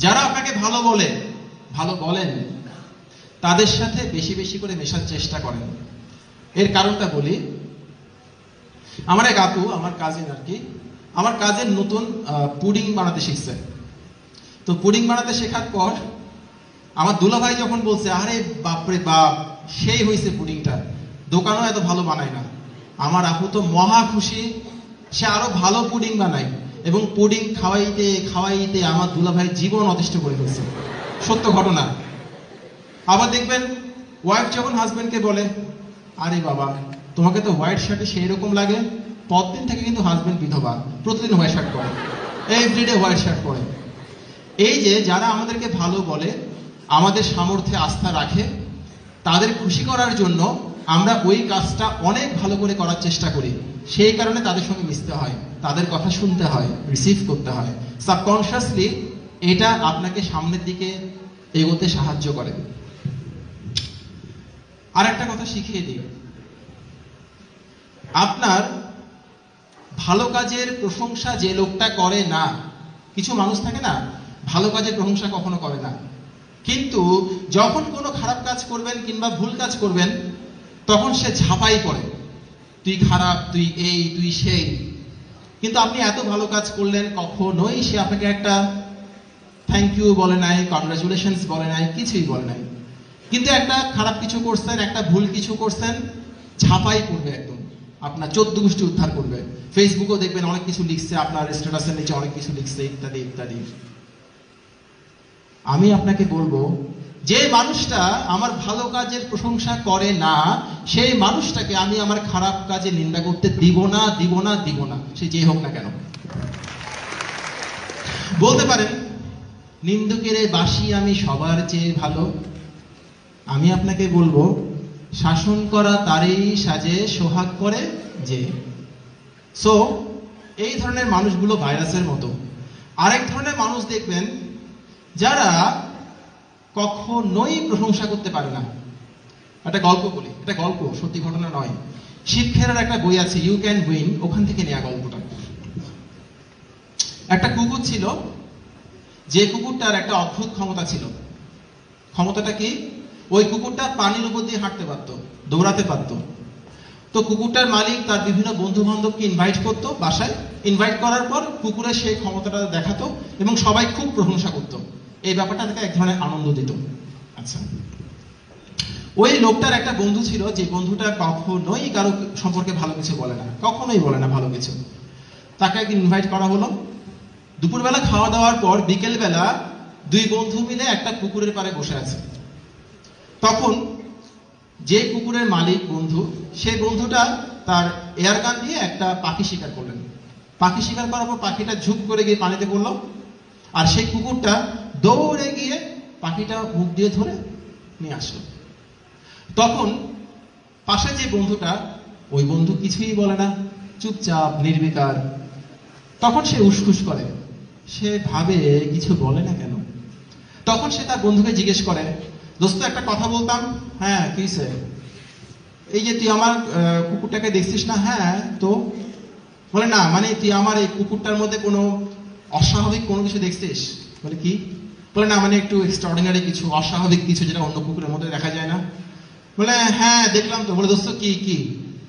যারা আপনাকে ভালো বলেন তাদের সাথে বেশি বেশি করে মেশার চেষ্টা করেন। এর কারণটা বলি। আমার এক আপু, আমার কাজিন আর কি, আমার কাজিন নতুন পুডিং বানাতে শিখছে। তো পুডিং বানাতে শেখার পর আমার দুলাভাই যখন বলছে, আরে বাপরে বাপ, সেই হয়েছে পুডিংটা, দোকানও এত ভালো বানায় না, আমার আপু তো মহা খুশি, সে আরো ভালো পুডিং বানায়। এবং পুডিং খাওয়াইতে খাওয়াইতে আমার দুলাভাই জীবন অতিষ্ঠ করে ফেলছে, সত্য ঘটনা। আবার দেখবেন ওয়াইফ যখন হাজবেন্ডকে বলে, আরে বাবা তোমাকে তো হোয়াইট শার্টে সেই রকম লাগে, পরদিন থেকে কিন্তু হাজবেন্ড বিধবা, প্রতিদিন হোয়াইট শার্ট পরে, এভরিডে হোয়াইট শার্ট পরে। এই যে যারা আমাদেরকে ভালো বলে, আমাদের সামর্থ্যে আস্থা রাখে, তাদের খুশি করার জন্য আমরা ওই কাজটা অনেক ভালো করে করার চেষ্টা করি। সেই কারণে তাদের সঙ্গে মিশতে হয়, তাদের কথা শুনতে হয়, রিসিভ করতে হয়। সাবকনশিয়াসলি এটা আপনাকে সামনের দিকে এগোতে সাহায্য করে। আর একটা কথা শিখিয়ে দিই, আপনার ভালো কাজের প্রশংসা যে লোকটা করে না, কিছু মানুষ থাকে না ভালো কাজের প্রশংসা কখনো করে না, কিন্তু যখন কোনো খারাপ কাজ করবেন কিংবা ভুল কাজ করবেন তখন সে ঝাঁপাই পড়ে, তুই খারাপ, তুই এই, তুই সেই। কিন্তু আপনি এত ভালো কাজ করলেন, কখনোই সে আপনাকে একটা থ্যাংক ইউ বলে নাই, কংগ্রাচুলেশনস বলে নাই, কিছুই বলে নাই। কিন্তু একটা খারাপ কিছু করছেন, একটা ভুল কিছু করছেন, ঝাঁপাই পড়বে একদম, আপনার 14 গোষ্ঠী উদ্ধার করবে। ফেসবুকেও দেখবেন অনেক কিছু লিখছে, আপনার স্ট্যাটাসের নিচে অনেক কিছু লিখছে, ইত্যাদি ইত্যাদি। আমি আপনাকে বলবো, যে মানুষটা আমার ভালো কাজের প্রশংসা করে না, সেই মানুষটাকে আমি আমার খারাপ কাজে নিন্দা করতে দিব না, দিব না, দিব না, সে যে হোক না কেন। বলতে পারেন নিন্দুকের বাসি আমি সবার চেয়ে ভালো। আমি আপনাকে বলবো, শাসন করা তারই সাজে সোহাগ করে যে। সো এই ধরনের মানুষগুলো ভাইরাসের মতো। আরেক ধরনের মানুষ দেখবেন যারা কখনোই প্রশংসা করতে পারে না। একটা গল্প বলি, এটা গল্প, সত্যি ঘটনা নয়। শিক্ষার একটা বই আছে, ইউ ক্যান উইন, ওখান থেকে নেওয়া গল্পটা। একটা কুকুর ছিল, যে কুকুরটার একটা অদ্ভুত ক্ষমতা ছিল। ক্ষমতাটা কি? ওই কুকুরটা পানির উপর দিয়ে হাঁটতে পারতো, দৌড়াতে পারতো। তো কুকুরটার মালিক তার বিভিন্ন বন্ধু বান্ধবকে ইনভাইট করতো বাসায়। ইনভাইট করার পর কুকুরের সেই ক্ষমতাটা দেখাতো এবং সবাই খুব প্রশংসা করতো। এই ব্যাপারটা তাকে এক ধরনের আনন্দ দিত। আচ্ছা, ওই লোকটার একটা বন্ধু ছিল, যে বন্ধুটা কখনোই কারো সম্পর্কে ভালো কিছু বলে না, কখনোই বলে না ভালো কিছু। তাকে একদিন ইনভাইট করা হলো। দুপুরবেলা খাওয়া দাওয়ার পর বিকেলবেলা দুই বন্ধু মিলে একটা পুকুরের পাড়ে বসে আছে। তখন যে কুকুরের মালিক বন্ধু, সেই বন্ধুটা তার এয়ার গান দিয়ে একটা পাখি শিকার করলেন। পাখি শিকার করার পর পাখিটা ঝুপ করে গিয়ে পানিতে পড়লো, আর সেই কুকুরটা দৌড়ে গিয়ে পাখিটা মুখ দিয়ে ধরে নিয়ে আসলো। তখন পাশে যে বন্ধুটা, ওই বন্ধু কিছুই বলে না, চুপচাপ নির্বিকার। তখন সে উসখুস করে, সে ভাবে কিছু বলে না কেন। তখন সে তার বন্ধুকে জিজ্ঞেস করে, দোস্ত একটা কথা বলতাম। হ্যাঁ, কি সে? এই যে তুই আমার কুকুরটাকে দেখছিস না? হ্যাঁ, তো? বলে না, মানে তুই আমার এই কুকুরটার মধ্যে কোনো অস্বাভাবিক কোনো কিছু দেখছিস? বলে কি? বলে না, মানে একটু এক্সট্রাঅর্ডিনারি কিছু, অস্বাভাবিক কিছু, যেটা অন্য কুকুরের মধ্যে দেখা যায় না। বলে হ্যাঁ দেখলাম তো। বলে দোস্ত কি কি?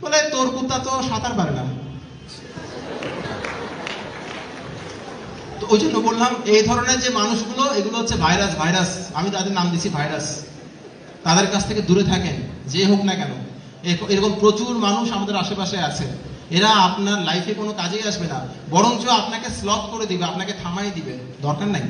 বলে তোর কুত্তা তো সাঁতার পারে না। তো ওই জন্য বললাম, এই ধরনের যে মানুষগুলো, এগুলো হচ্ছে ভাইরাস। ভাইরাস, আমি তাদের নাম দিচ্ছি ভাইরাস। তাদের কাছ থেকে দূরে থাকেন, যে হোক না কেন। এরকম প্রচুর মানুষ আমাদের আশেপাশে আছে। এরা আপনার লাইফে কোনো কাজেই আসবে না, বরঞ্চ আপনাকে স্লথ করে দিবে, আপনাকে থামাই দিবে। দরকার নাই।